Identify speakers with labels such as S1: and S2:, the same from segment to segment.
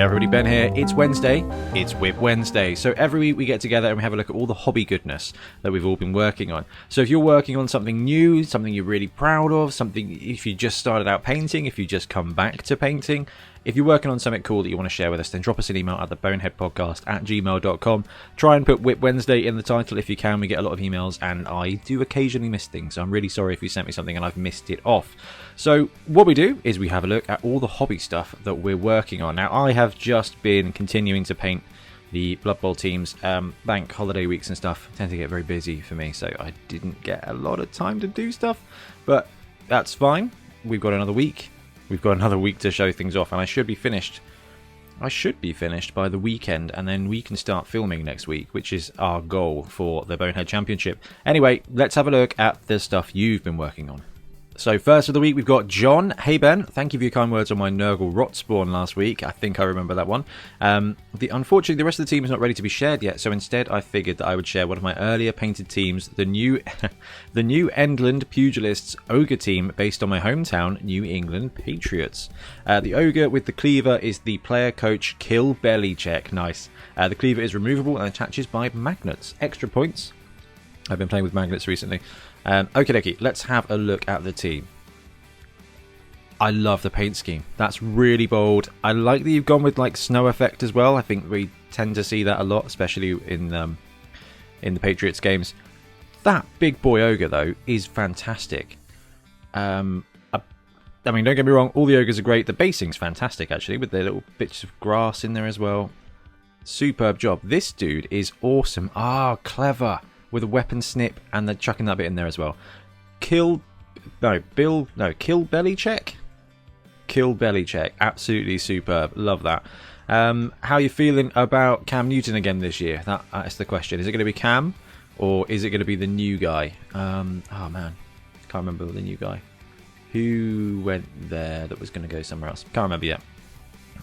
S1: Hey everybody, Ben here. It's Wednesday. It's WIP Wednesday. So every week we get together and we have a look at all the hobby goodness that we've all been working on. So if you're working on something new, something you're really proud of, something if you just started out painting, if you just come back to painting, if you're working on something cool that you want to share with us, then drop us an email at theboneheadpodcast@gmail.com. Try and put WIP Wednesday in the title if you can. We get a lot of emails and I do occasionally miss things. So I'm really sorry if you sent me something and I've missed it off. So what we do is we have a look at all the hobby stuff that we're working on. Now I have just been continuing to paint the Blood Bowl teams. Bank holiday weeks and stuff tend to get very busy for me, so I didn't get a lot of time to do stuff. But that's fine. We've got another week. We've got another week to show things off, and I should be finished by the weekend, and then we can start filming next week, which is our goal for the Bonehead Championship. Anyway, let's have a look at the stuff you've been working on. So first of the week, we've got John. Hey Ben, thank you for your kind words on my Nurgle Rot Spawn last week. I think I remember that one. Unfortunately, the rest of the team is not ready to be shared yet, so instead I figured that I would share one of my earlier painted teams, the new Endland Pugilists Ogre team based on my hometown, New England Patriots. The Ogre with the cleaver is the player coach Kill Belly Check. Nice. The cleaver is removable and attaches by magnets. Extra points. I've been playing with magnets recently. Okie dokie, let's have a look at the team. I love the paint scheme. That's really bold. I like that you've gone with like snow effect as well. I think we tend to see that a lot, especially in the Patriots games. That big boy ogre though is fantastic. I mean, don't get me wrong, all the ogres are great. The basing's fantastic actually, with their little bits of grass in there as well. Superb job. This dude is awesome. Ah, clever. With a weapon snip, and they're chucking that bit in there as well. Kill Belly Check? Kill Belly Check. Absolutely superb. Love that. How are you feeling about Cam Newton again this year? That's the question. Is it going to be Cam, or is it going to be the new guy? Oh man, can't remember the new guy. Who went there that was going to go somewhere else? Can't remember yet.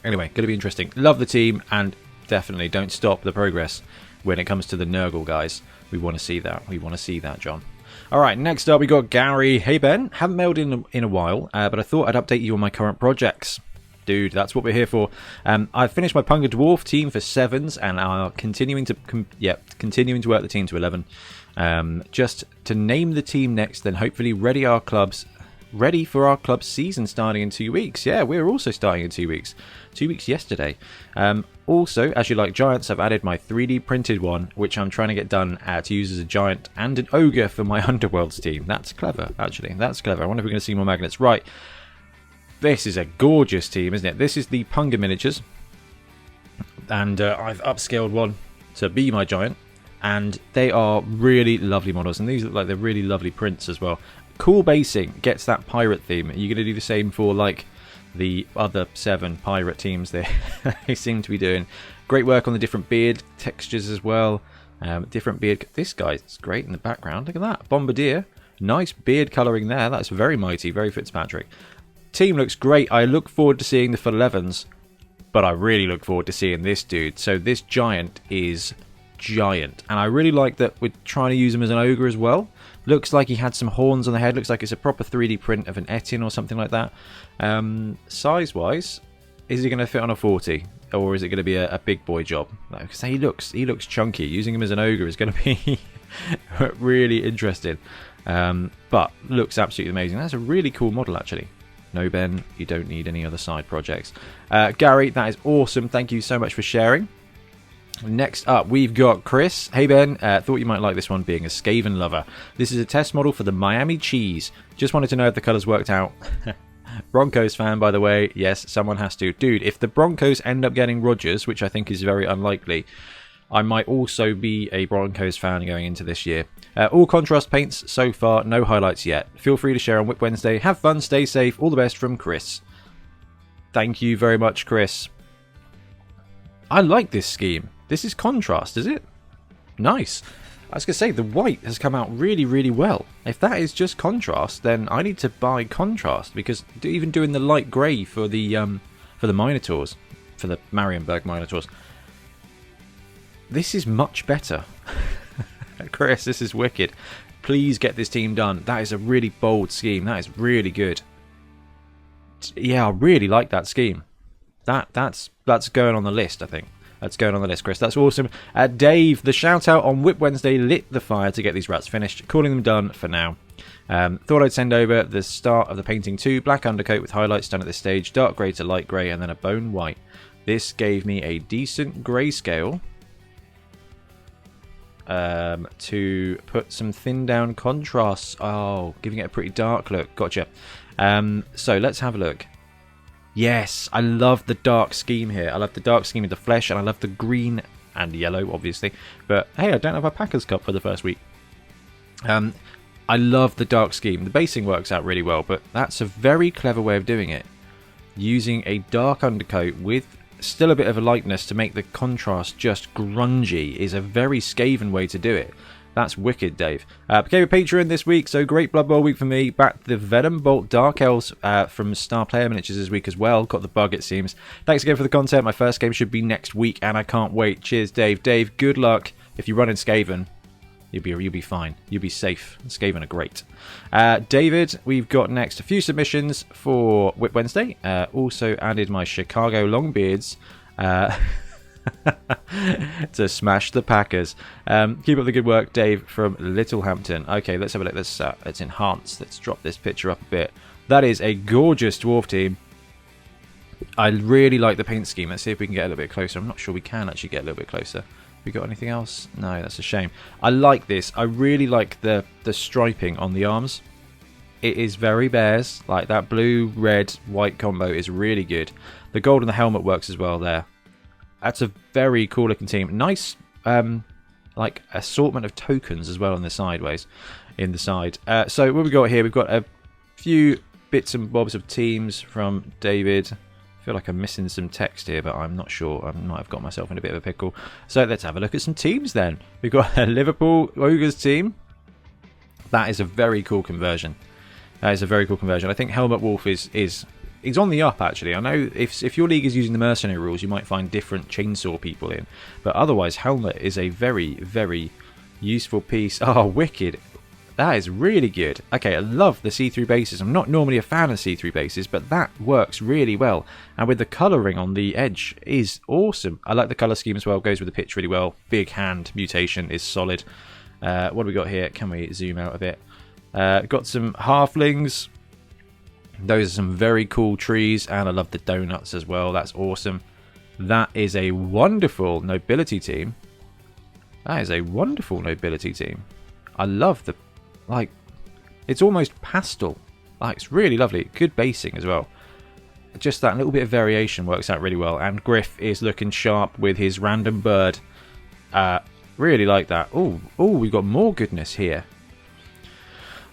S1: Anyway, going to be interesting. Love the team, and definitely don't stop the progress when it comes to the Nurgle guys. We want to see that. We want to see that, John. All right, next up we got Gary. Hey, Ben. Haven't mailed in a while, but I thought I'd update you on my current projects. Dude, that's what we're here for. I've finished my Punga Dwarf team for 7s and are continuing to work the team to 11. Just to name the team next, then hopefully ready for our club's season starting in 2 weeks. Yeah, we're also starting in 2 weeks. 2 weeks yesterday. Also, as you like giants, I've added my 3D printed one, which I'm trying to get done to use as a giant and an ogre for my Underworld team. That's clever, actually. That's clever. I wonder if we're going to see more magnets. Right. This is a gorgeous team, isn't it? This is the Punga miniatures. And I've upscaled one to be my giant. And they are really lovely models. And these look like they're really lovely prints as well. Cool basing, gets that pirate theme. Are you going to do the same for like the other 7 pirate teams they seem to be doing? Great work on the different beard textures as well. Different beard. This guy's great in the background. Look at that. Bombardier. Nice beard colouring there. That's very mighty. Very Fitzpatrick. Team looks great. I look forward to seeing the full 11s. But I really look forward to seeing this dude. So this giant is giant. And I really like that we're trying to use him as an ogre as well. Looks like he had some horns on the head. Looks like it's a proper 3D print of an Etienne or something like that. Size-wise, is he going to fit on a 40? Or is it going to be a big boy job? Because he looks chunky. Using him as an ogre is going to be really interesting. But looks absolutely amazing. That's a really cool model, actually. No, Ben, you don't need any other side projects. Gary, that is awesome. Thank you so much for sharing. Next up, we've got Chris. Hey Ben, thought you might like this one, being a Skaven lover. This is a test model for the Miami Cheese. Just wanted to know if the colours worked out. Broncos fan, by the way. Yes, someone has to. Dude, if the Broncos end up getting Rodgers, which I think is very unlikely, I might also be a Broncos fan going into this year. All contrast paints so far, no highlights yet. Feel free to share on WIP Wednesday. Have fun, stay safe. All the best from Chris. Thank you very much, Chris. I like this scheme. This is contrast, is it? Nice. I was going to say, the white has come out really, really well. If that is just contrast, then I need to buy contrast, because even doing the light grey for the Minotaurs, for the Marienburg Minotaurs, this is much better. Chris, this is wicked. Please get this team done. That is a really bold scheme. That is really good. Yeah, I really like that scheme. That's going on the list, I think. That's going on the list, Chris. That's awesome. Dave, the shout out on WIP Wednesday lit the fire to get these rats finished. Calling them done for now. Thought I'd send over the start of the painting too. Black undercoat with highlights done at this stage. Dark grey to light grey and then a bone white. This gave me a decent grayscale to put some thin down contrasts. Oh, giving it a pretty dark look. Gotcha. So let's have a look. Yes, I love the dark scheme here. I love the dark scheme of the flesh, and I love the green and yellow, obviously. But hey, I don't have a Packers Cup for the first week. I love the dark scheme. The basing works out really well, but that's a very clever way of doing it. Using a dark undercoat with still a bit of a lightness to make the contrast just grungy is a very Skaven way to do it. That's wicked, Dave. Became a Patreon this week, so great Blood Bowl week for me. Back the Venom Bolt Dark Elves from Star Player Miniatures this week as well. Got the bug, it seems. Thanks again for the content. My first game should be next week, and I can't wait. Cheers, Dave. Dave, good luck. If you run in Skaven, you'll be fine. You'll be safe. Skaven are great. David, we've got next a few submissions for WIP Wednesday. Also added my Chicago Longbeards. To smash the Packers. Keep up the good work, Dave from Littlehampton. Okay, let's have a look. Let's enhance. Let's drop this picture up a bit. That is a gorgeous dwarf team. I really like the paint scheme. Let's see if we can get a little bit closer. I'm not sure we can actually get a little bit closer. We got anything else? No, that's a shame. I like this. I really like the striping on the arms. It is very bears. Like that blue, red, white combo is really good. The gold on the helmet works as well there. That's a very cool looking team. Nice like assortment of tokens as well on the sideways in the side. So what we got here, we've got a few bits and bobs of teams from David. I feel like I'm missing some text here, but I'm not sure. I might have got myself in a bit of a pickle. So let's have a look at some teams then. We've got a Liverpool Ogres team. That is a very cool conversion. That is a very cool conversion. I think Helmut Wolf is on the up, actually. I know if your league is using the mercenary rules, you might find different chainsaw people in. But otherwise, Helmet is a very, very useful piece. Oh, wicked. That is really good. Okay, I love the see-through bases. I'm not normally a fan of see-through bases, but that works really well. And with the colouring on the edge is awesome. I like the colour scheme as well. Goes with the pitch really well. Big hand mutation is solid. What do we got here? Can we zoom out a bit? Got some halflings. Those are some very cool trees, and I love the donuts as well. That's awesome. That is a wonderful nobility team. That is a wonderful nobility team. I love the, like, it's almost pastel. Like, it's really lovely. Good basing as well. Just that little bit of variation works out really well. And Griff is looking sharp with his random bird. Really like that. Oh, we've got more goodness here.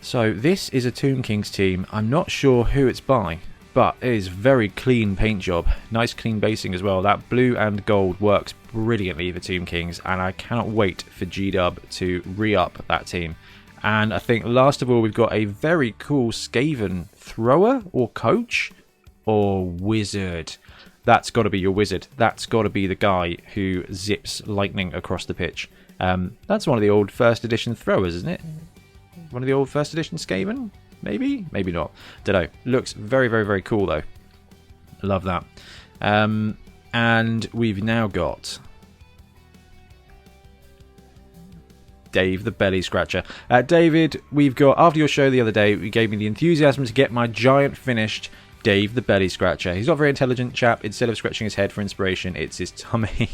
S1: So this is a Tomb Kings team. I'm not sure who it's by, but it is very clean paint job. Nice clean basing as well. That blue and gold works brilliantly for Tomb Kings, and I cannot wait for G-Dub to re-up that team. And I think last of all, we've got a very cool Skaven thrower or coach or wizard. That's got to be your wizard. That's got to be the guy who zips lightning across the pitch. That's one of the old first edition throwers, isn't it? One of the old first edition Skaven? Maybe? Maybe not. Don't know. Looks very, very, very cool, though. Love that. And we've now got Dave, the belly scratcher. David, we've got, after your show the other day, you gave me the enthusiasm to get my giant finished Dave, the belly scratcher. He's not a very intelligent chap. Instead of scratching his head for inspiration, it's his tummy.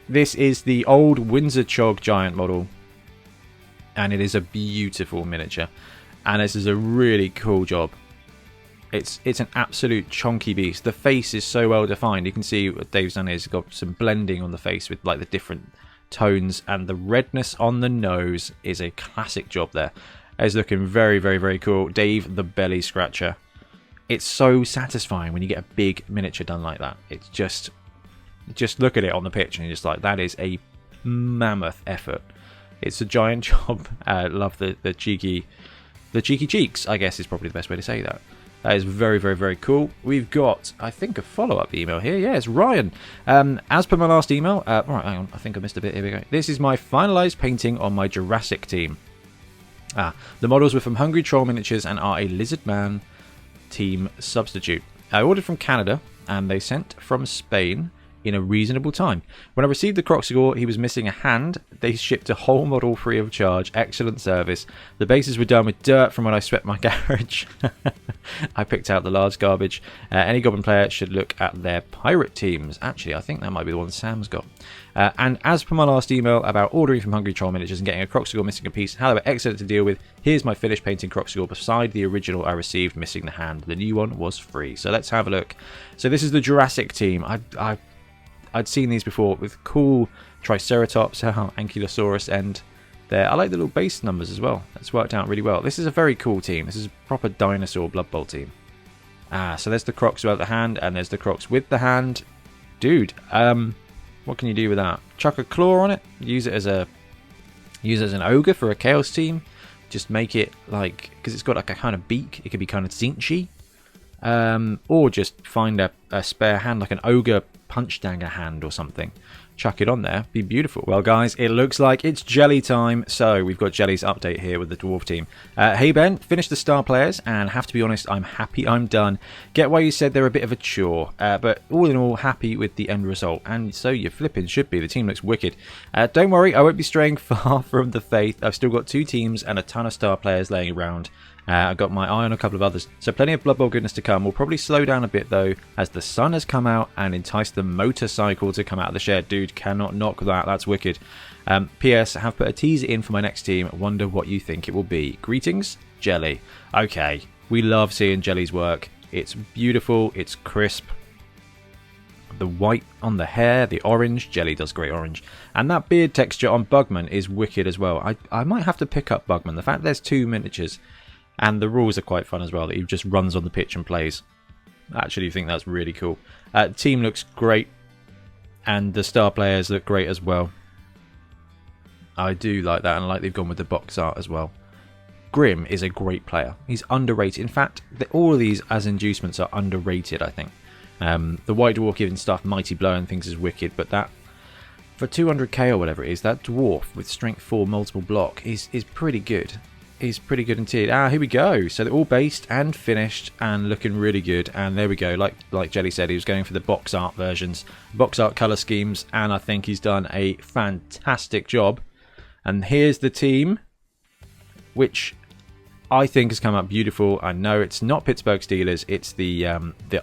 S1: This is the old Windsor Chog giant model. And it is a beautiful miniature, and this is a really cool job. It's an absolute chonky beast. The face is so well defined. You can see what Dave's done is got some blending on the face with like the different tones, and the redness on the nose is a classic job there. It's looking very, very, very cool. Dave the belly scratcher. It's so satisfying when you get a big miniature done like that. It's just look at it on the pitch and you're just like, that is a mammoth effort. It's a giant job. Love the cheeky cheeks, I guess is probably the best way to say that. That is very, very, very cool. We've got, I think, a follow-up email here. Yeah, it's Ryan. As per my last email, right, hang on, I think I missed a bit. Here we go. This is my finalised painting on my Jurassic team. The models were from Hungry Troll Miniatures and are a Lizard Man team substitute. I ordered from Canada, and they sent from Spain in a reasonable time. When I received the Croxigor, he was missing a hand. They shipped a whole model free of charge. Excellent service. The bases were done with dirt from when I swept my garage. I picked out the large garbage. Any Goblin player should look at their pirate teams. Actually, I think that might be the one Sam's got. And as per my last email about ordering from Hungry Troll Miniatures and getting a Croxigor missing a piece, however, excellent to deal with. Here's my finished painting Croxigor beside the original I received missing the hand. The new one was free. So let's have a look. So this is the Jurassic team. I'd seen these before with cool Triceratops, Ankylosaurus, and there. I like the little base numbers as well. That's worked out really well. This is a very cool team. This is a proper dinosaur Blood Bowl team. So there's the Crocs without the hand, and there's the Crocs with the hand. Dude, what can you do with that? Chuck a claw on it. Use it as an ogre for a chaos team. Just make it like, because it's got like a kind of beak. It could be kind of zinchy. Or just find a spare hand, like an ogre punch dagger hand or something. Chuck it on there. Be beautiful. Well, guys, it looks like it's Jelly time. So we've got Jelly's update here with the Dwarf team. Hey, Ben, finished the star players, and have to be honest, I'm happy I'm done. Get why you said they're a bit of a chore, but all in all, happy with the end result. And so you flipping should be. The team looks wicked. Don't worry, I won't be straying far from the faith. I've still got 2 teams and a ton of star players laying around. I've got my eye on a couple of others, so plenty of Blood Bowl goodness to come. We'll probably slow down a bit though, as the sun has come out and enticed the motorcycle to come out of the shed. Dude, cannot knock that. That's wicked. P.S. I have put a teaser in for my next team. Wonder what you think it will be. Greetings, Jelly. Okay, we love seeing Jelly's work. It's beautiful. It's crisp. The white on the hair, the orange. Jelly does great orange. And that beard texture on Bugman is wicked as well. I might have to pick up Bugman. The fact there's 2 miniatures. And the rules are quite fun as well, that he just runs on the pitch and plays. I actually think that's really cool. Team looks great. And the star players look great as well. I do like that, and I like they've gone with the box art as well. Grim is a great player. He's underrated. In fact, all of these as inducements are underrated, I think. The White Dwarf giving stuff Mighty Blow and things is wicked, but that, for 200k or whatever it is, that Dwarf with Strength 4 multiple block is pretty good. Is pretty good indeed. Here we go. So they're all based and finished and looking really good. And there we go. Like Jelly said, he was going for the box art versions, box art color schemes, and I think he's done a fantastic job. And here's the team, which I think has come out beautiful. I know it's not Pittsburgh Steelers, it's the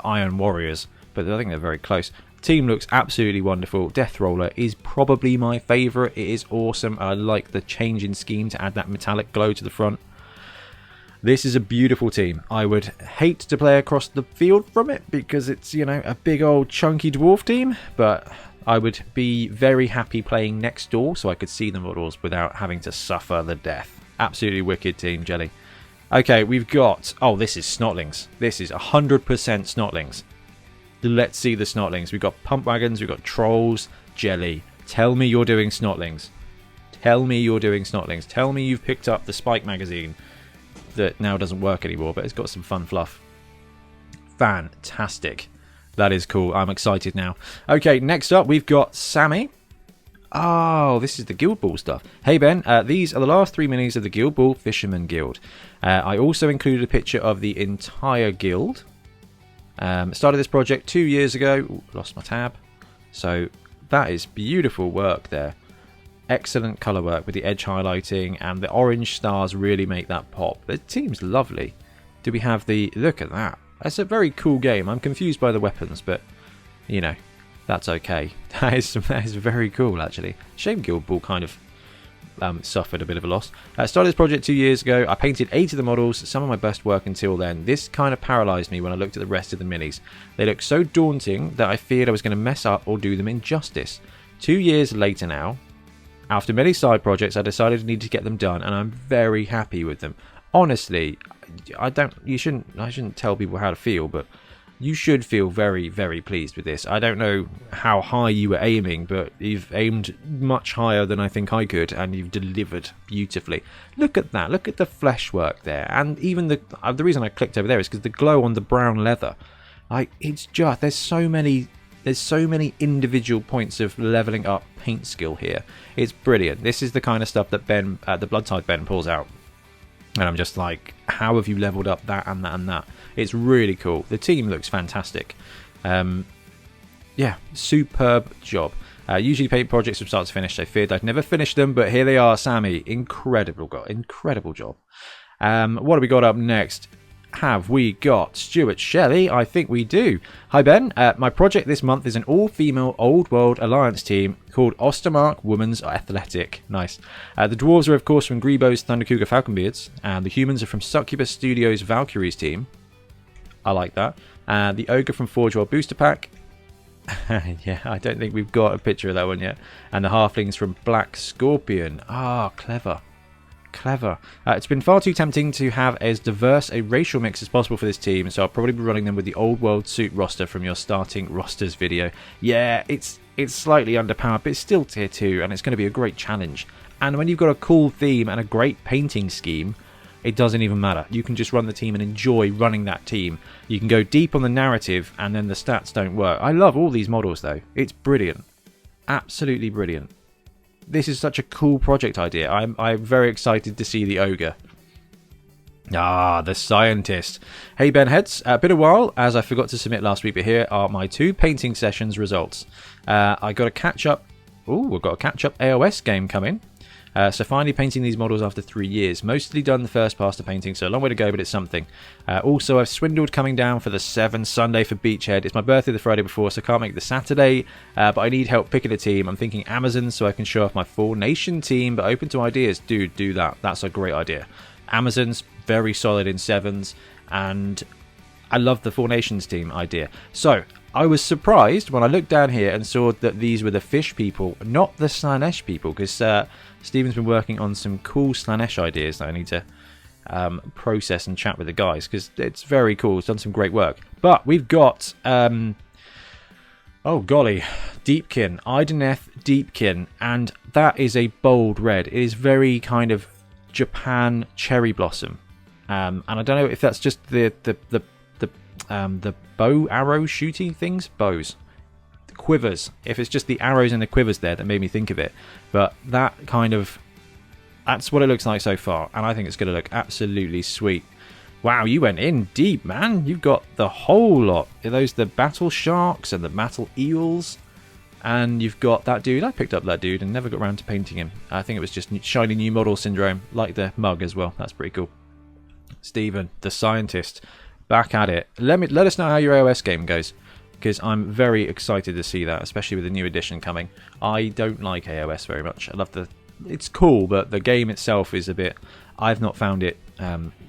S1: Iron Warriors, but I think they're very close. Team looks absolutely wonderful. Death Roller is probably my favourite. It is awesome. I like the change in scheme to add that metallic glow to the front. This is a beautiful team. I would hate to play across the field from it because it's, you know, a big old chunky dwarf team, but I would be very happy playing next door so I could see the models without having to suffer the death. Absolutely wicked team, Jelly. Okay, we've got... Oh, this is Snotlings. This is 100% Snotlings. Let's see the Snotlings. We've got Pump Wagons, we've got Trolls, Jelly. Tell me you're doing Snotlings. Tell me you're doing Snotlings. Tell me you've picked up the Spike magazine that now doesn't work anymore, but it's got some fun fluff. Fantastic. That is cool. I'm excited now. Okay, next up we've got Sammy. Oh, this is the Guild Ball stuff. Hey Ben, these are the last 3 minis of the Guild Ball Fisherman Guild. I also included a picture of the entire guild. Started this project 2 years ago. Ooh, lost my tab. So that is beautiful work there. Excellent colour work with the edge highlighting, and the orange stars really make that pop. The team's lovely. Do we have the... Look at that. That's a very cool game. I'm confused by the weapons, but, you know, that's okay. That is very cool, actually. Shame Guild Ball kind of suffered a bit of a loss. Started this project 2 years ago. I painted 8 of the models, some of my best work until then. This kind of paralysed me when I looked at the rest of the minis. They looked so daunting that I feared I was going to mess up or do them injustice. 2 years later now, after many side projects, I decided I needed to get them done, and I'm very happy with them. Honestly, I shouldn't tell people how to feel, but you should feel very, very pleased with this. I don't know how high you were aiming, but you've aimed much higher than I think I could, and you've delivered beautifully. Look at that. Look at the flesh work there. And even the reason I clicked over there is because the glow on the brown leather. Like, it's just, there's so many individual points of leveling up paint skill here. It's brilliant. This is the kind of stuff that Ben, the Blood Tide Ben, pulls out. And I'm just like, how have you leveled up that and that and that? It's really cool. The team looks fantastic. Yeah, superb job. Usually paint projects from start to finish. I feared I'd never finish them, but here they are, Sammy. Incredible job. What have we got up next? Have we got Stuart Shelly? I think we do. Hi Ben, my project this month is an all-female Old World Alliance team called Ostermark Women's Athletic. Nice. The dwarves are of course from Gribo's Thundercougar Falconbeards, and the humans are from Succubus Studios Valkyries team. I like that. The ogre from Forge World Booster Pack. Yeah, I don't think we've got a picture of that one yet. And the halflings from Black Scorpion. Ah, clever. It's been far too tempting to have as diverse a racial mix as possible for this team, so I'll probably be running them with the Old World suit roster from your starting rosters video. Yeah, it's slightly underpowered, but it's still tier 2, and it's going to be a great challenge. And when you've got a cool theme and a great painting scheme, it doesn't even matter. You can just run the team and enjoy running that team. You can go deep on the narrative, and then the stats don't work. I love all these models, though. It's brilliant. Absolutely brilliant. This is such a cool project idea. I'm very excited to see the ogre. Ah, the scientist. Hey Boneheads, been a while as I forgot to submit last week, but here are my 2 painting sessions results. I got a catch up. Ooh, we've got a catch up AOS game coming. So finally painting these models after 3 years. Mostly done the first pass to painting, so a long way to go, but it's something. Also, I've swindled coming down for the 7 Sunday for Beachhead. It's my birthday the Friday before, so I can't make the Saturday, but I need help picking a team. I'm thinking Amazon so I can show off my full nation team, but open to ideas. Dude, do that. That's a great idea. Amazon's very solid in 7s, and I love the Four Nations team idea. So, I was surprised when I looked down here and saw that these were the fish people, not the Slaanesh people, because Stephen's been working on some cool Slaanesh ideas that I need to process and chat with the guys, because it's very cool. It's done some great work. But we've got, oh golly, Deepkin, Ideneth Deepkin, and that is a bold red. It is very kind of Japan cherry blossom, and I don't know if that's just the bow arrow shooting things, bows, the quivers, if it's just the arrows and the quivers there that made me think of it, but that's what it looks like so far, and I think it's going to look absolutely sweet. Wow, you went in deep, man. You've got the whole lot. Are those the battle sharks and the battle eels? And you've got that dude. I picked up that dude and never got around to painting him. I think it was just shiny new model syndrome, like the mug as well. That's pretty cool. Stephen, the scientist, back at it. Let us know how your AOS game goes, because I'm very excited to see that, especially with the new edition coming. I don't like AOS very much. I love it's cool, but the game itself is a bit, I've not found it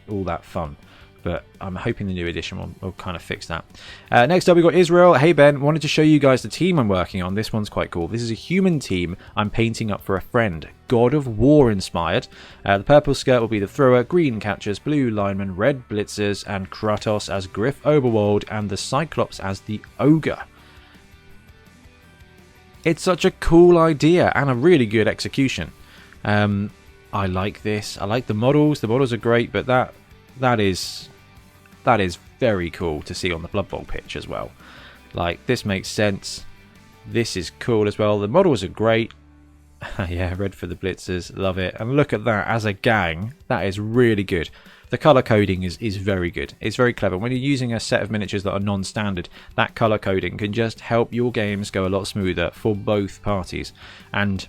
S1: all that fun, but I'm hoping the new edition will kind of fix that. Next up, we've got Israel. Hey Ben, wanted to show you guys the team I'm working on. This one's quite cool. This is a human team I'm painting up for a friend. God of War inspired. The purple skirt will be the thrower, green catchers, blue linemen, red blitzers, and Kratos as Griff Oberwald, and the Cyclops as the ogre. It's such a cool idea and a really good execution. I like this. I like the models. The models are great, but that is very cool to see on the Blood Bowl pitch as well. Like, this makes sense. This is cool as well. The models are great. Yeah, red for the blitzers. Love it. And look at that. As a gang, that is really good. The colour coding is very good. It's very clever. When you're using a set of miniatures that are non-standard, that colour coding can just help your games go a lot smoother for both parties. And,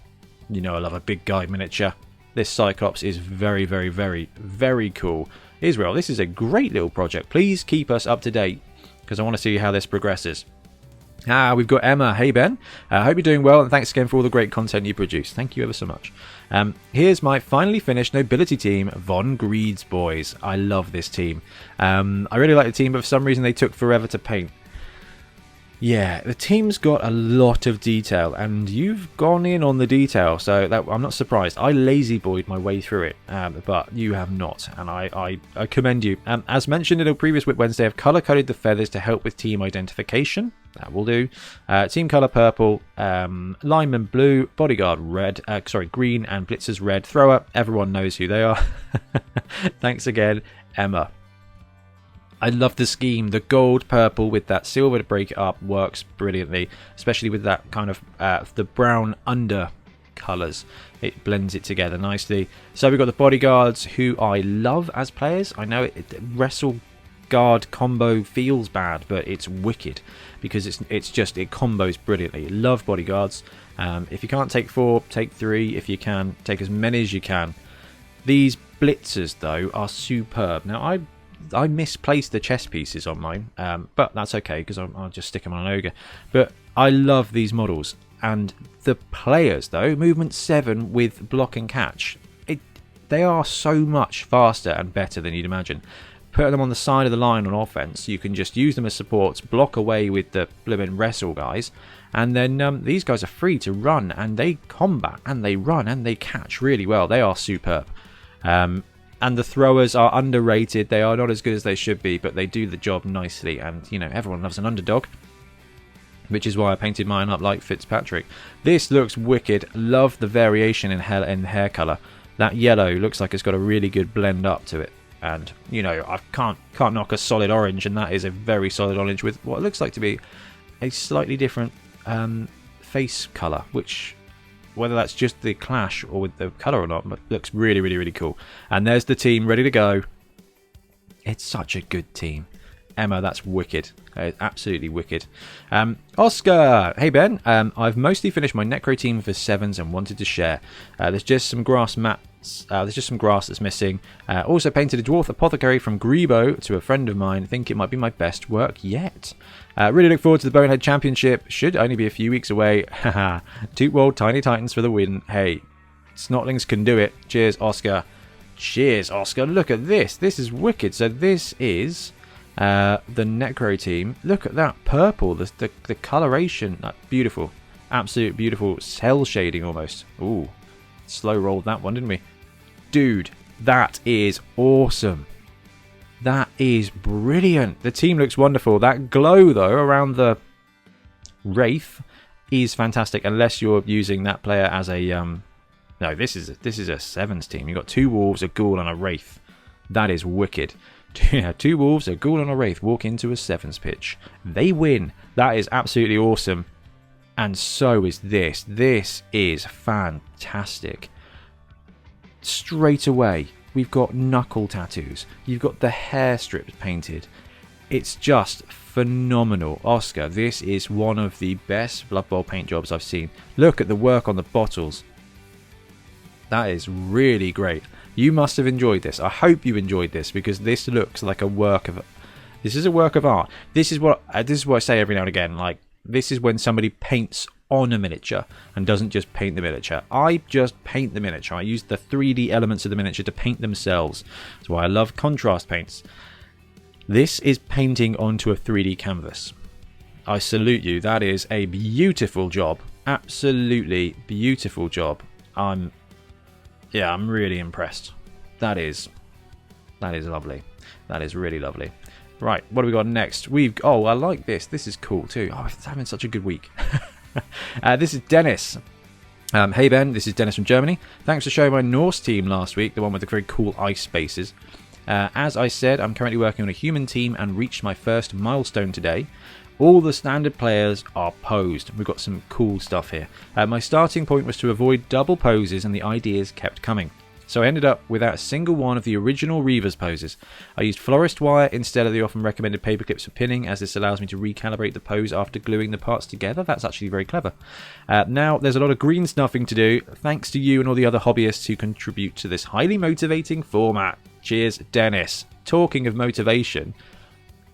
S1: you know, I love a big guy miniature. This Cyclops is very, very, very, very cool. Israel, this is a great little project. Please keep us up to date, because I want to see how this progresses. We've got Emma. Hey Ben, I hope you're doing well, and thanks again for all the great content you produce. Thank you ever so much. Here's my finally finished nobility team, Von Greed's boys. I love this team. I really like the team, but for some reason they took forever to paint. Yeah, the team's got a lot of detail, and you've gone in on the detail, so I'm not surprised. I lazy-boyed my way through it, but you have not, and I commend you. As mentioned in a previous WIP Wednesday, I've colour-coded the feathers to help with team identification. That will do. Team colour purple, lineman blue, bodyguard red, green, and blitzers red. Thrower, everyone knows who they are. Thanks again, Emma. I love the scheme. The gold purple with that silver to break it up works brilliantly, especially with that kind of the brown under colours. It blends it together nicely. So we've got the bodyguards, who I love as players. I know wrestle guard combo feels bad, but it's wicked because it combos brilliantly. Love bodyguards. If you can't take 4, take 3. If you can, take as many as you can. These blitzers though are superb. Now I misplaced the chess pieces on mine, but that's okay because I'll just stick them on an ogre. But I love these models, and the players though, movement 7 with block and catch, they are so much faster and better than you'd imagine. Put them on the side of the line on offense, you can just use them as supports, block away with the blooming wrestle guys, and then these guys are free to run, and they combat and they run and they catch really well. They are superb. And the throwers are underrated. They are not as good as they should be, but they do the job nicely, and you know, everyone loves an underdog, which is why I painted mine up like Fitzpatrick. This looks wicked. Love the variation in hair colour. That yellow looks like it's got a really good blend up to it. And you know, I can't knock a solid orange, and that is a very solid orange with what looks like to be a slightly different face colour, which, whether that's just the clash or with the colour or not, but looks really, really, really cool. And there's the team ready to go. It's such a good team. Emma, that's wicked. Absolutely wicked. Oscar! Hey Ben, I've mostly finished my Necro Team for 7s and wanted to share. There's just some grass mats. There's just some grass that's missing. Also painted a Dwarf Apothecary from Grebo to a friend of mine. Think it might be my best work yet. Really look forward to the Bonehead Championship. Should only be a few weeks away. Haha. Toot World Tiny Titans for the win. Hey, Snotlings can do it. Cheers, Oscar. Cheers, Oscar. Look at this. This is wicked. So this is the Necro Team. Look at that purple. The coloration. Beautiful. Absolute beautiful cell shading almost. Ooh. Slow rolled that one, didn't we? Dude, that is awesome. That is brilliant. The team looks wonderful. That glow, though, around the Wraith is fantastic, unless you're using that player as a... No, this is a 7s team. You've got 2 Wolves, a Ghoul, and a Wraith. That is wicked. 2 Wolves, a Ghoul, and a Wraith walk into a 7s pitch. They win. That is absolutely awesome. And so is this. This is fantastic. Straight away, we've got knuckle tattoos. You've got the hair strips painted. It's just phenomenal. Oscar, this is one of the best Blood Bowl paint jobs I've seen. Look at the work on the bottles. That is really great. You must have enjoyed this. I hope you enjoyed this, because this looks like a work of... This is a work of art. This is what I say every now and again. Like, this is when somebody paints on a miniature and doesn't just paint the miniature. I just paint the miniature. I use the 3D elements of the miniature to paint themselves. That's why I love contrast paints. This is painting onto a 3D canvas. I salute you. That is a beautiful job. Absolutely beautiful job. I'm really impressed. That is lovely. That is really lovely. Right, what do we got next? I like this. This is cool too. Oh, it's having such a good week. This is Denis. Hey Ben, this is Denis from Germany. Thanks for showing my Norse team last week, the one with the very cool ice bases. As I said, I'm currently working on a human team and reached my first milestone today. All the standard players are posed. We've got some cool stuff here. My starting point was to avoid double poses, and the ideas kept coming. So I ended up without a single one of the original Reavers poses. I used florist wire instead of the often recommended paper clips for pinning, as this allows me to recalibrate the pose after gluing the parts together. That's actually very clever. Now there's a lot of green snuffing to do, thanks to you and all the other hobbyists who contribute to this highly motivating format. Cheers, Denis. Talking of motivation,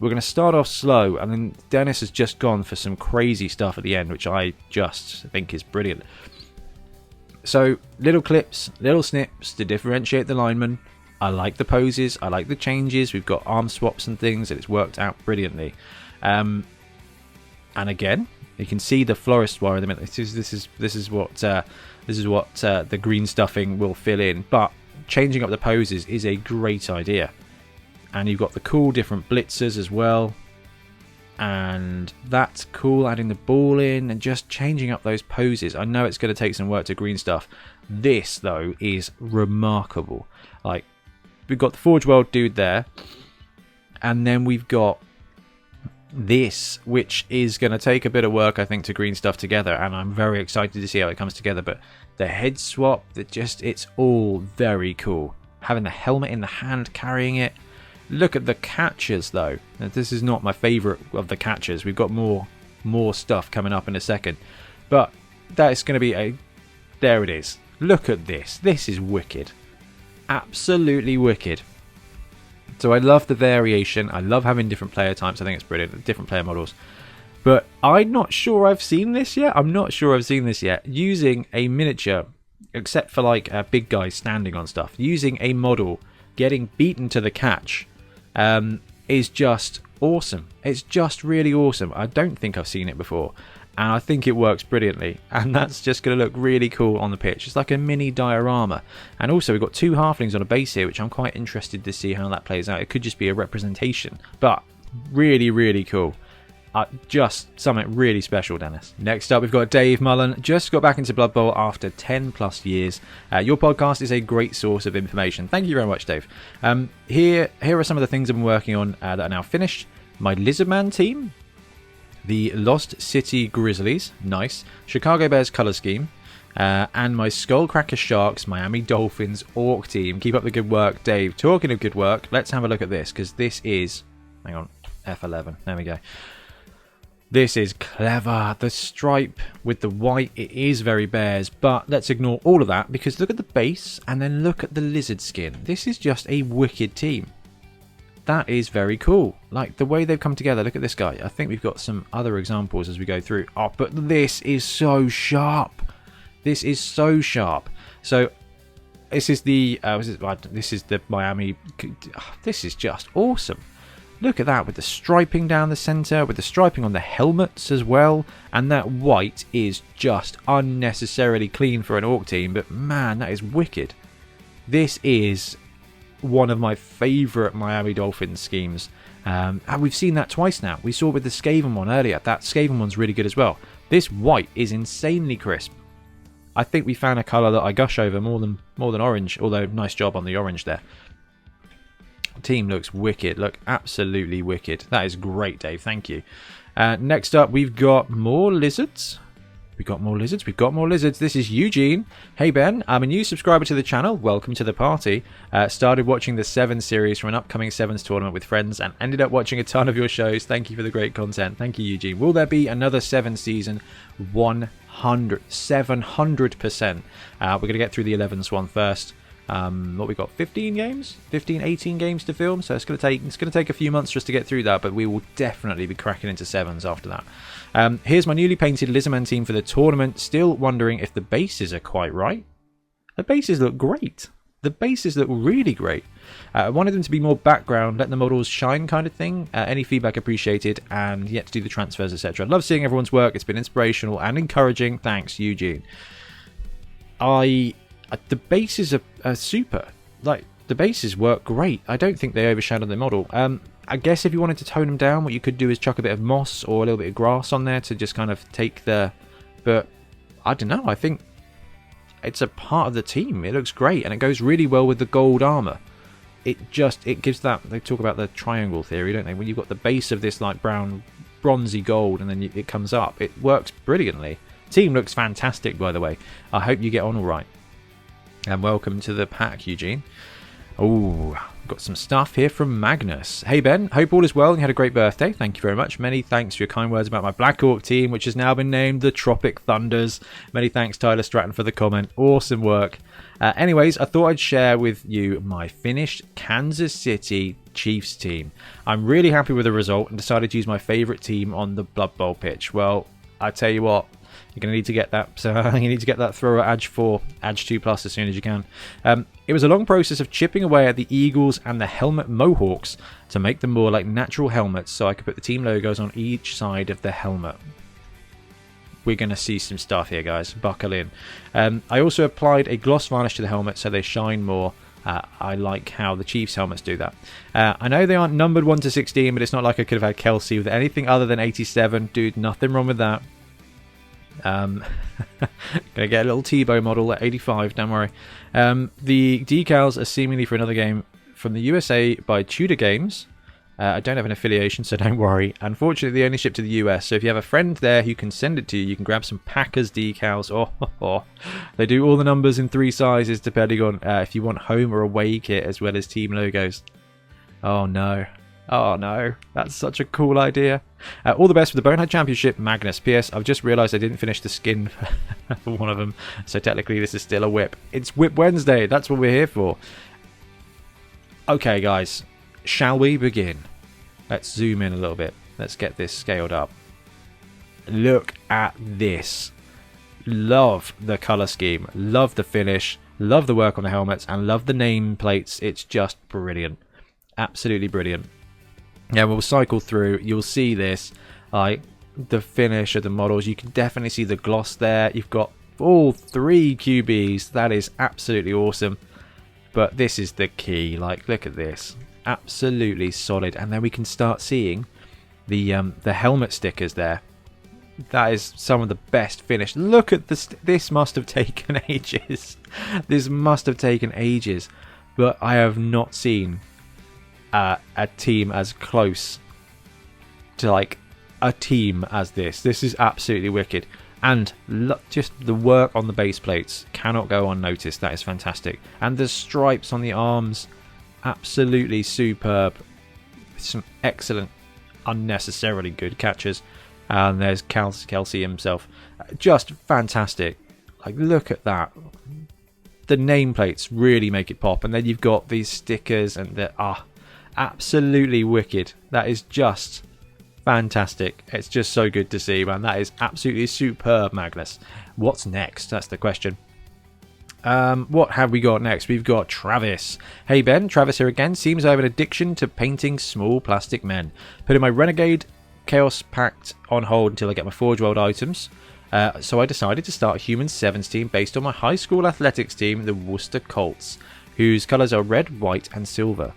S1: we're going to start off slow, and then Denis has just gone for some crazy stuff at the end, which I just think is brilliant. So, little clips, little snips to differentiate the linemen. I like the poses, I like the changes. We've got arm swaps and things, and it's worked out brilliantly. And again, you can see the florist wire in the middle. This is what the green stuffing will fill in. But changing up the poses is a great idea. And you've got the cool different blitzers as well. And that's cool, adding the ball in and just changing up those poses. I know it's going to take some work to green stuff. This, though, is remarkable. Like, we've got the Forge World dude there. And then we've got this, which is going to take a bit of work, I think, to green stuff together, and I'm very excited to see how it comes together. But the head swap, it's all very cool. Having the helmet in the hand, carrying it. Look at the catches, though. Now, this is not my favourite of the catches. We've got more stuff coming up in a second. But that is going to be a... There it is. Look at this. This is wicked. Absolutely wicked. So I love the variation. I love having different player types. I think it's brilliant. Different player models. But I'm not sure I've seen this yet. Using a miniature, except for like big guys standing on stuff. Using a model, getting beaten to the catch, is just awesome. It's just really awesome. I don't think I've seen it before, and I think it works brilliantly, and that's just going to look really cool on the pitch. It's like a mini diorama. And also we've got 2 halflings on a base here, which I'm quite interested to see how that plays out. It could just be a representation, but really, really cool. Just something really special, Dennis. Next up, we've got Dave Mullen. Just got back into Blood Bowl after 10 plus years. Your podcast is a great source of information. Thank you very much, Dave. Here are some of the things I've been working on that are now finished. My Lizardman team, the Lost City Grizzlies, nice. Chicago Bears color scheme, and my Skullcracker Sharks, Miami Dolphins Orc team. Keep up the good work, Dave. Talking of good work, let's have a look at this, because this is... Hang on, F11. There we go. This is clever. The stripe with the white, it is very Bears, but let's ignore all of that, because look at the base and then look at the lizard skin. This is just a wicked team. That is very cool. Like the way they've come together. Look at this guy. I think we've got some other examples as we go through. Oh, but this is so sharp. This is so sharp. So this is the Miami. This is just awesome. Look at that, with the striping down the centre, with the striping on the helmets as well, and that white is just unnecessarily clean for an Orc team, but man, that is wicked. This is one of my favourite Miami Dolphins schemes, and we've seen that twice now. We saw with the Skaven one earlier. That Skaven one's really good as well. This white is insanely crisp. I think we found a colour that I gush over more than orange, although nice job on the orange there. Team looks wicked. Look, absolutely wicked. That is great, Dave. Thank you. Next up, we've got more lizards. We've got more lizards. This is Eugene. Hey, Ben. I'm a new subscriber to the channel. Welcome to the party. Started watching the 7 series from an upcoming Sevens tournament with friends and ended up watching a ton of your shows. Thank you for the great content. Thank you, Eugene. Will there be another 7 season? 700%. We're going to get through the 11th one first. What we got, 15 games, 18 games to film, so it's going to take a few months just to get through that, but we will definitely be cracking into 7s after that. Here's my newly painted Lizardman team for the tournament. Still wondering if the bases are quite right. The bases look great. The bases look really great. I wanted them to be more background, let the models shine kind of thing. Any feedback appreciated, and yet to do the transfers, etc. Love seeing everyone's work. It's been inspirational and encouraging. Thanks, Eugene. The bases are super. Like, the bases work great. I don't think they overshadow the model. I guess if you wanted to tone them down, what you could do is chuck a bit of moss or a little bit of grass on there to just kind of take the... But, I don't know. I think it's a part of the team. It looks great, and it goes really well with the gold armour. It gives that... They talk about the triangle theory, don't they? When you've got the base of this, like, brown, bronzy gold, and then it comes up. It works brilliantly. Team looks fantastic, by the way. I hope you get on all right. And welcome to the pack, Eugene. Oh, got some stuff here from Magnus. Hey, Ben. Hope all is well and you had a great birthday. Thank you very much. Many thanks for your kind words about my Black Orc team, which has now been named the Tropic Thunders. Many thanks, Tyler Stratton, for the comment. Awesome work. Anyways, I thought I'd share with you my finished Kansas City Chiefs team. I'm really happy with the result and decided to use my favourite team on the Blood Bowl pitch. Well, I tell you what. You're going to need to get that. So you need to get that thrower Edge 4, Edge 2 Plus as soon as you can. It was a long process of chipping away at the Eagles and the helmet Mohawks to make them more like natural helmets, so I could put the team logos on each side of the helmet. We're going to see some stuff here, guys. Buckle in. I also applied a gloss varnish to the helmet so they shine more. I like how the Chiefs helmets do that. I know they aren't numbered 1 to 16, but it's not like I could have had Kelsey with anything other than 87. Dude, nothing wrong with that. Gonna get a little Tebow model at 85, don't worry. The decals are seemingly for another game from the USA by Tudor Games. I don't have an affiliation, so don't worry. Unfortunately, they only ship to the US, so if you have a friend there who can send it to you, you can grab some Packers decals. Oh, they do all the numbers in 3 sizes, depending on if you want home or away kit, as well as team logos. Oh no. Oh no, that's such a cool idea. All the best for the Bonehead Championship, Magnus. P.S. I've just realised I didn't finish the skin for one of them, so technically this is still a WIP. It's WIP Wednesday, that's what we're here for. Okay guys, shall we begin? Let's zoom in a little bit. Let's get this scaled up. Look at this. Love the colour scheme, love the finish, love the work on the helmets, and love the nameplates. It's just brilliant. Absolutely brilliant. Yeah, we'll cycle through. You'll see this, like the finish of the models. You can definitely see the gloss there. You've got all 3 QBs. That is absolutely awesome. But this is the key. Like, look at this. Absolutely solid. And then we can start seeing the helmet stickers there. That is some of the best finish. Look at this. This must have taken ages. This must have taken ages. But I have not seen a team as close to like a team as this. This is absolutely wicked. And look, just the work on the base plates cannot go unnoticed. That is fantastic. And the stripes on the arms, absolutely superb. Some excellent, unnecessarily good catches. And there's Kelsey himself. Just fantastic. Like, look at that. The nameplates really make it pop. And then you've got these stickers and the absolutely wicked. That is just fantastic. It's just so good to see, man. That is absolutely superb, Magnus. What's next? That's the question. What have we got next? We've got Travis. Hey Ben, Travis here again. Seems I have an addiction to painting small plastic men. Putting my Renegade Chaos Pact on hold until I get my Forge World items. So I decided to start a Human Sevens team based on my high school athletics team, the Worcester Colts, whose colours are red, white and silver.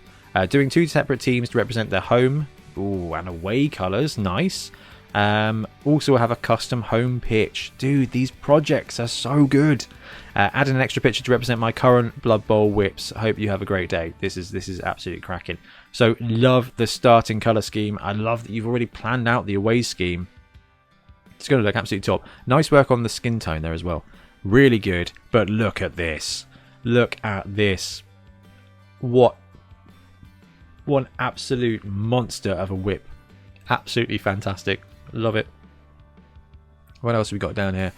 S1: Doing 2 separate teams to represent their home and away colours. Nice. Also have a custom home pitch. Dude, these projects are so good. Adding an extra picture to represent my current Blood Bowl whips. I hope you have a great day. This is absolutely cracking. So love the starting colour scheme. I love that you've already planned out the away scheme. It's going to look absolutely top. Nice work on the skin tone there as well. Really good. But look at this. Look at this. What one absolute monster of a whip. Absolutely fantastic. Love it. What else have we got down here?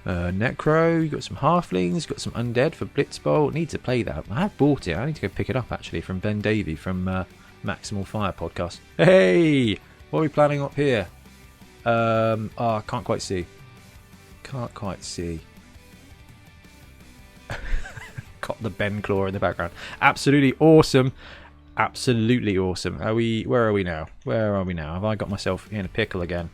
S1: Necro, you got some halflings, got some undead for Blitz Bowl. Need to play that. I have bought it. I need to go pick it up actually from Ben Davey from Maximal Fire podcast. Hey, what are we planning up here? I can't quite see. Can't quite see. Got the Ben Claw in the background. Absolutely awesome. Absolutely awesome. Where are we now? Where are we now? Have I got myself in a pickle again?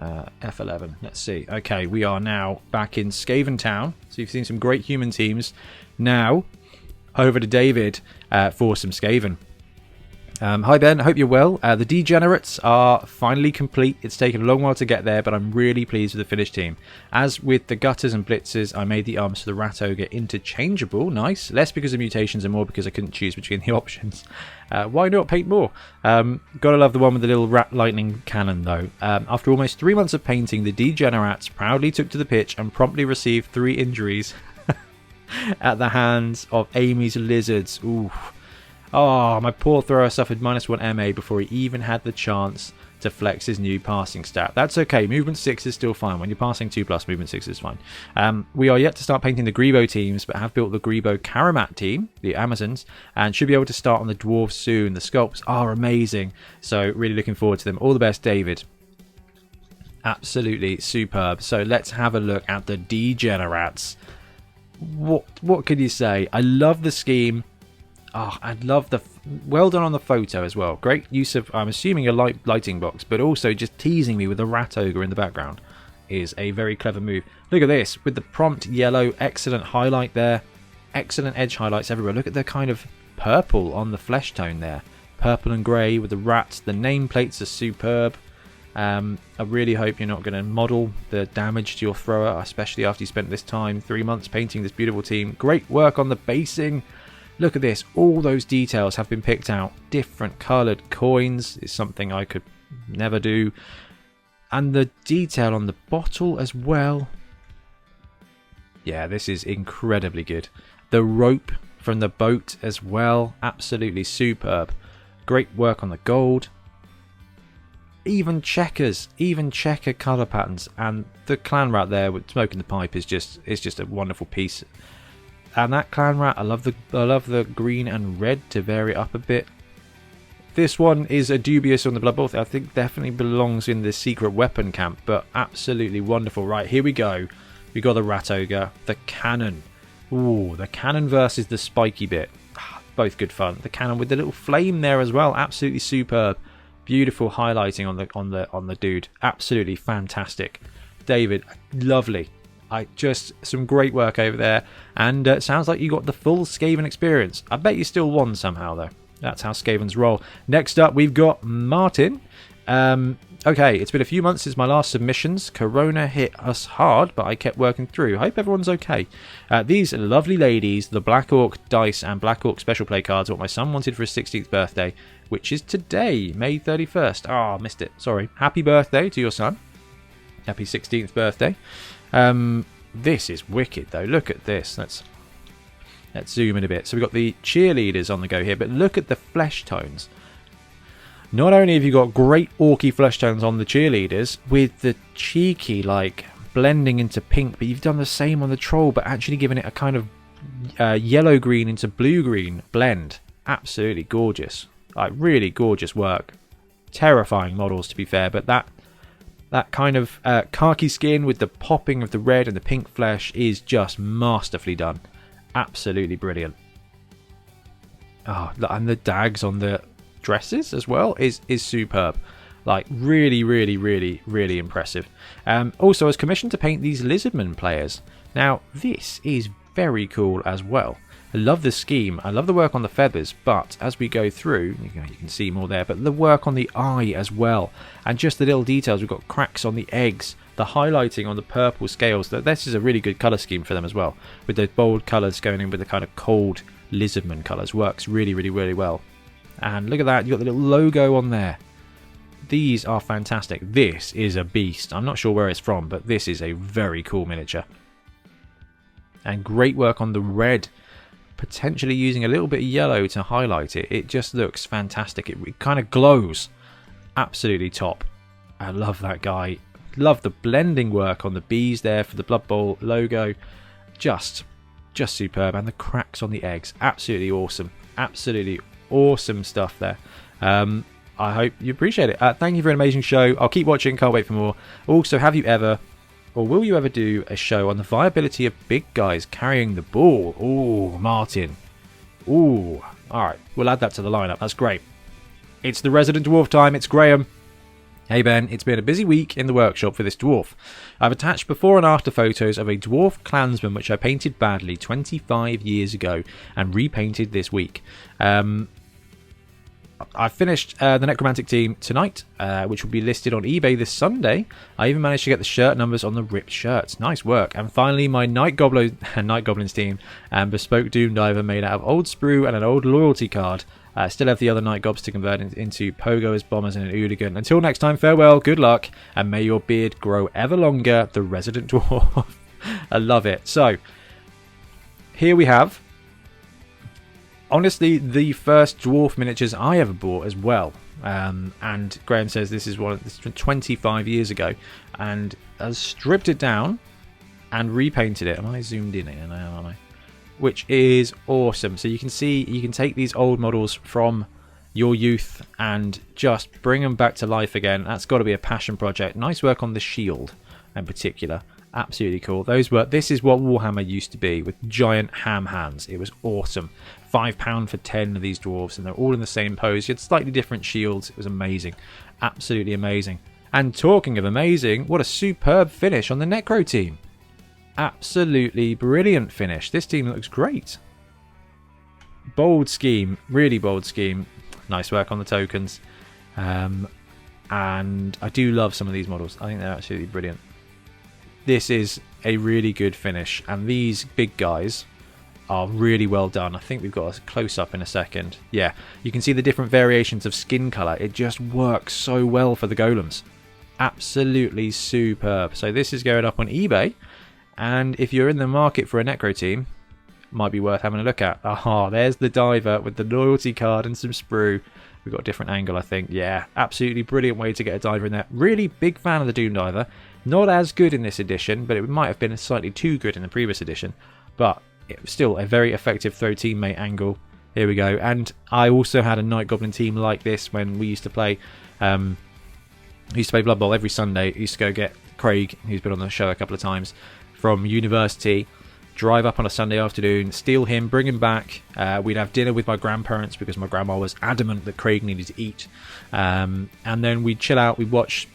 S1: F11. Let's see. Okay, we are now back in Skaven Town. So you've seen some great human teams. Now, over to David for some Skaven. Hi Ben, I hope you're well. The Degenerates are finally complete. It's taken a long while to get there, but I'm really pleased with the finished team. As with the Gutters and Blitzers, I made the arms for the Rat Ogre interchangeable. Nice. Less because of mutations and more because I couldn't choose between the options. Why not paint more? Gotta love the one with the little rat lightning cannon though. After almost 3 months of painting, the Degenerates proudly took to the pitch and promptly received 3 injuries at the hands of Amy's lizards. Ooh. Oh, my poor thrower suffered -1 MA before he even had the chance to flex his new passing stat. That's okay. Movement 6 is still fine. When you're passing 2+, movement 6 is fine. We are yet to start painting the Grebo teams, but have built the Grebo Karamat team, the Amazons, and should be able to start on the Dwarves soon. The sculpts are amazing, so really looking forward to them. All the best, David. Absolutely superb. So let's have a look at the Degenerates. What could you say? I love the scheme. Oh, I love the... well done on the photo as well. Great use of, I'm assuming, a lighting box, but also just teasing me with a rat ogre in the background is a very clever move. Look at this, with the prompt yellow, excellent highlight there. Excellent edge highlights everywhere. Look at the kind of purple on the flesh tone there. Purple and grey with the rats. The nameplates are superb. I really hope you're not going to model the damage to your thrower, especially after you spent this time, 3 months, painting this beautiful team. Great work on the basing. Look at this, all those details have been picked out. Different coloured coins is something I could never do. And the detail on the bottle as well. Yeah, this is incredibly good. The rope from the boat as well, absolutely superb. Great work on the gold. Even checkers, even checker colour patterns, and the clan rat there with smoking the pipe is just a wonderful piece. And that clan rat, I love the green and red to vary it up a bit. This one is a dubious on the Blood Bowl. I think definitely belongs in the secret weapon camp, but absolutely wonderful. Right, here we go. We got the rat ogre, the cannon. Ooh, the cannon versus the spiky bit. Both good fun. The cannon with the little flame there as well, absolutely superb. Beautiful highlighting on the dude, absolutely fantastic. David, lovely. Some great work over there, and it sounds like you got the full Skaven experience. I bet you still won somehow though. That's how Skavens roll. Next up, we've got Martin. Okay, it's been a few months since my last submissions. Corona hit us hard, but I kept working through. Hope everyone's okay. These lovely ladies, the Black Orc dice and Black Orc special play cards, what my son wanted for his 16th birthday, which is today, May 31st. Ah, missed it. Sorry. Happy birthday to your son. Happy 16th birthday. This is wicked, though. Look at this. Let's zoom in a bit. So we've got the cheerleaders on the go here, but look at the flesh tones. Not only have you got great orky flesh tones on the cheerleaders, with the cheeky, like, blending into pink, but you've done the same on the troll, but actually giving it a kind of yellow-green into blue-green blend. Absolutely gorgeous. Like, really gorgeous work. Terrifying models, to be fair, but that kind of khaki skin with the popping of the red and the pink flesh is just masterfully done. Absolutely brilliant. Oh, and the dags on the dresses as well is superb. Like, really, really, really, really impressive. Also, I was commissioned to paint these Lizardman players. Now, this is very cool as well. I love the scheme. I love the work on the feathers, but as we go through, you can see more there, but the work on the eye as well, and just the little details. We've got cracks on the eggs, the highlighting on the purple scales. This is a really good colour scheme for them as well, with the bold colours going in with the kind of cold Lizardman colours. Works really, really, really well. And look at that, you've got the little logo on there. These are fantastic. This is a beast. I'm not sure where it's from, but this is a very cool miniature. And great work on the red. Potentially using a little bit of yellow to highlight it. It just looks fantastic. It kind of glows. Absolutely top. I love that guy. Love the blending work on the bees there for the Blood Bowl logo. Just superb. And the cracks on the eggs. Absolutely awesome. Absolutely awesome stuff there. I hope you appreciate it. Thank you for an amazing show. I'll keep watching. Can't wait for more. Also, have you ever... or will you ever do a show on the viability of big guys carrying the ball? Ooh, Martin. Ooh. Alright, we'll add that to the lineup. That's great. It's the Resident Dwarf time. It's Graham. Hey Ben, it's been a busy week in the workshop for this dwarf. I've attached before and after photos of a dwarf clansman which I painted badly 25 years ago and repainted this week. I finished the Necromantic Team tonight, which will be listed on eBay this Sunday. I even managed to get the shirt numbers on the ripped shirts. Nice work. And finally, my Night Goblins team and Bespoke Doom Diver made out of old sprue and an old loyalty card. I still have the other Night Gobs to convert into Pogoers, Bombers and an Ooligan. Until next time, farewell, good luck, and may your beard grow ever longer, the Resident Dwarf. I love it. So, here we have... honestly, the first dwarf miniatures I ever bought as well. And Graham says this is 25 years ago, and has stripped it down and repainted it. Am I zoomed in here now? Am I? Which is awesome. So you can see, you can take these old models from your youth and just bring them back to life again. That's got to be a passion project. Nice work on the shield in particular. Absolutely cool. This is what Warhammer used to be, with giant ham hands. It was awesome. £5 for 10 of these dwarves, and they're all in the same pose. You had slightly different shields. It was amazing. Absolutely amazing. And talking of amazing, what a superb finish on the Necro Team. Absolutely brilliant finish. This team looks great. Bold scheme. Really bold scheme. Nice work on the tokens. And I do love some of these models. I think they're absolutely brilliant. This is a really good finish, and these big guys are really well done. I think we've got a close-up in a second. Yeah, you can see the different variations of skin colour. It just works so well for the golems. Absolutely superb. So this is going up on eBay, and if you're in the market for a Necro Team, might be worth having a look at. Aha, there's the diver with the loyalty card and some sprue. We've got a different angle, I think. Yeah, absolutely brilliant way to get a diver in there. Really big fan of the Doom Diver. Not as good in this edition, but it might have been slightly too good in the previous edition. But it was still a very effective throw teammate angle. Here we go. And I also had a Night Goblin team like this when we used to play. Blood Bowl every Sunday. Used to go get Craig, who's been on the show a couple of times, from university. Drive up on a Sunday afternoon, steal him, bring him back. We'd have dinner with my grandparents because my grandma was adamant that Craig needed to eat. And then we'd chill out. We'd watch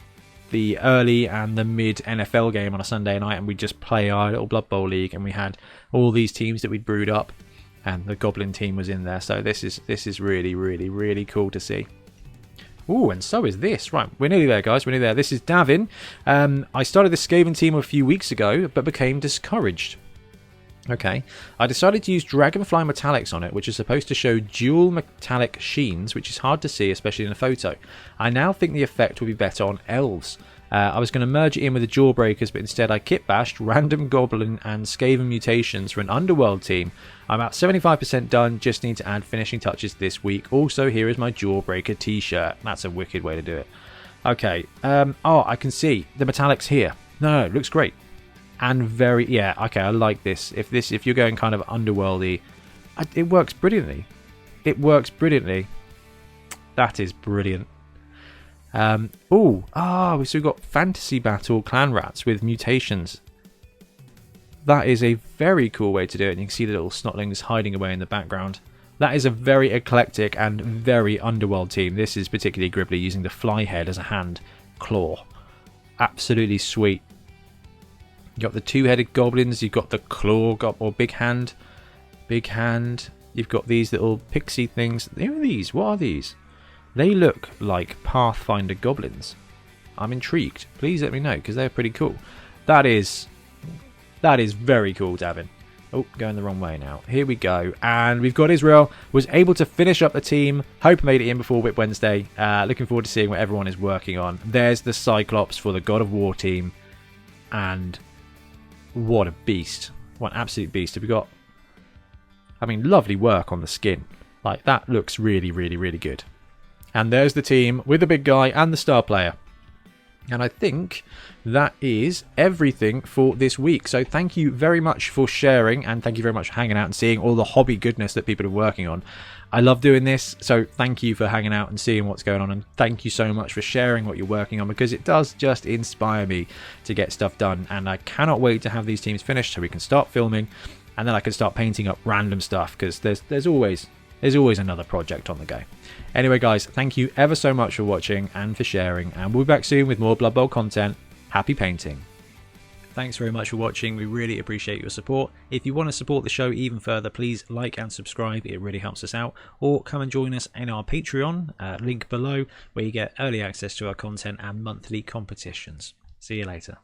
S1: the early and the mid NFL game on a Sunday night, and we'd just play our little Blood Bowl league. And we had all these teams that we'd brewed up, and the Goblin team was in there. So this is really, really, really cool to see. Ooh, and so is this. Right, we're nearly there, guys. We're nearly there. This is Davin. I started the Skaven team a few weeks ago, but became discouraged. Okay, I decided to use Dragonfly Metallics on it, which is supposed to show dual metallic sheens, which is hard to see, especially in a photo. I now think the effect will be better on elves. I was going to merge it in with the Jawbreakers, but instead I kit bashed random Goblin and Skaven mutations for an Underworld team. I'm about 75% done, just need to add finishing touches this week. Also, here is my Jawbreaker t-shirt. That's a wicked way to do it. Okay, oh, I can see the metallics here. No, it looks great. And very, yeah, okay, I like this. If you're going kind of underworldy, it works brilliantly. It works brilliantly. That is brilliant. So we've got Fantasy Battle Clan Rats with mutations. That is a very cool way to do it. And you can see the little snotlings hiding away in the background. That is a very eclectic and very Underworld team. This is particularly Gribbly using the fly head as a hand claw. Absolutely sweet. You've got the two-headed goblins, you've got the claw, or big hand. Big hand. You've got these little pixie things. Who are these? What are these? They look like Pathfinder goblins. I'm intrigued. Please let me know, because they're pretty cool. That is very cool, Davin. Oh, going the wrong way now. Here we go. And we've got Israel. Was able to finish up the team. Hope I made it in before WIP Wednesday. Looking forward to seeing what everyone is working on. There's the Cyclops for the God of War team. And what a beast. What an absolute beast. Have we got... I mean, lovely work on the skin. Like, that looks really, really, really good. And there's the team with the big guy and the star player. And I think that is everything for this week. So thank you very much for sharing, and thank you very much for hanging out and seeing all the hobby goodness that people are working on. I love doing this, so thank you for hanging out and seeing what's going on, and thank you so much for sharing what you're working on, because it does just inspire me to get stuff done. And I cannot wait to have these teams finished so we can start filming, and then I can start painting up random stuff, because there's always another project on the go. Anyway, guys, thank you ever so much for watching and for sharing, and we'll be back soon with more Blood Bowl content. Happy painting. Thanks very much for watching. We really appreciate your support. If you want to support the show even further, please like and subscribe. It really helps us out. Or come and join us in our Patreon, link below, where you get early access to our content and monthly competitions. See you later.